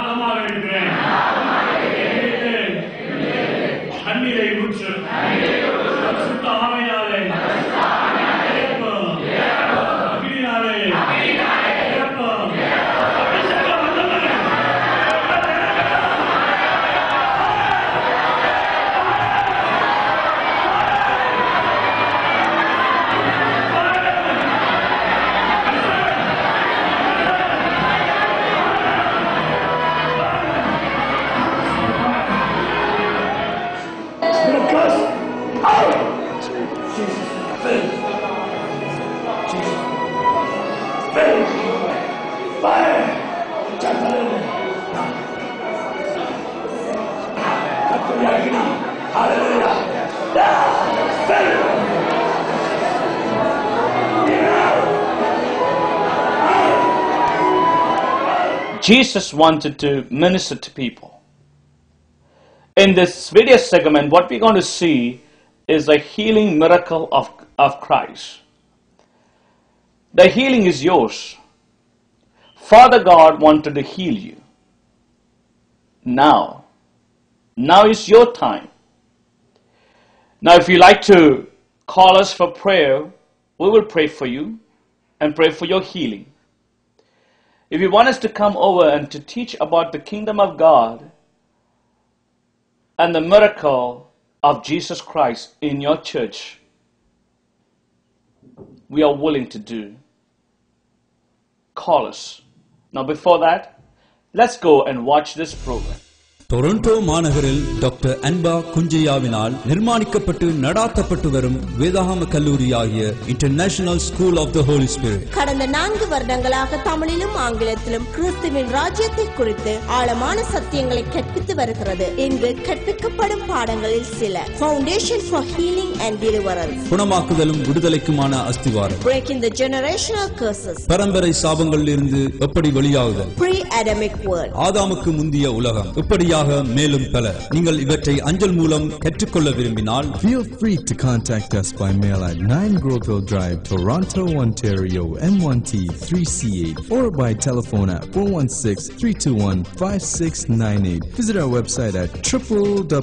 தாகமாக இருக்கிறேன். தண்ணீரை ஊற்று. பரிசுத்த ஆவியாலே நிரப்பும். அக்கினியாலே நிரப்பும். அபிஷேகம் வந்தவரே. Jesus wanted to minister to people. In this video segment, what we're going to see is the healing miracle of Christ. The healing is yours. Father God wanted to heal you. Now is your time. Now if you like to call us for prayer, we will pray for you and pray for your healing. If you want us to come over and to teach about the kingdom of God and the miracle of Jesus Christ in your church, we are willing to do. Call us. Now before that, let's go and watch this program. Toronto மாநகரில் doctor அன்பா குஞ்சையாவினால் நிர்மாணிக்கப்பட்டு நடாத்தப்பட்டு வரும் வேதாகம கல்லூரியாகிய international school of the holy spirit கடந்த 4 வருடங்களாக தமிழிலும் ஆங்கிலத்திலும் கிறிஸ்துவின் ராஜ்யத்தை குறித்து ஆழமான சத்தியங்களை கற்பித்து வருகிறது. இங்கு கற்பிக்கப்படும் பாடங்களில் சில foundation for healing and deliverance, குணமாக்குதலும் விடுதலைக்குமான அஸ்திவாரம், பிரேக்கிங் தி ஜெனரேஷனல் கர்சஸ், பரம்பரை சாபங்களில் இருந்து எப்படி வெளியாகுதல், ப்ரீ அடமிக் வேர்ல்ட், ஆதாமுக்கு முந்திய உலகம், இப்படியாக மேலும் பல. நீங்கள் இவற்றை அஞ்சல் மூலம் கற்றுக்கொள்ள விரும்பினால் feel free to contact us by mail at 9 Groveville Drive, Toronto, Ontario M1T 3C8 or by telephone at 416-321-5698. Visit our website at www.ishs.ca.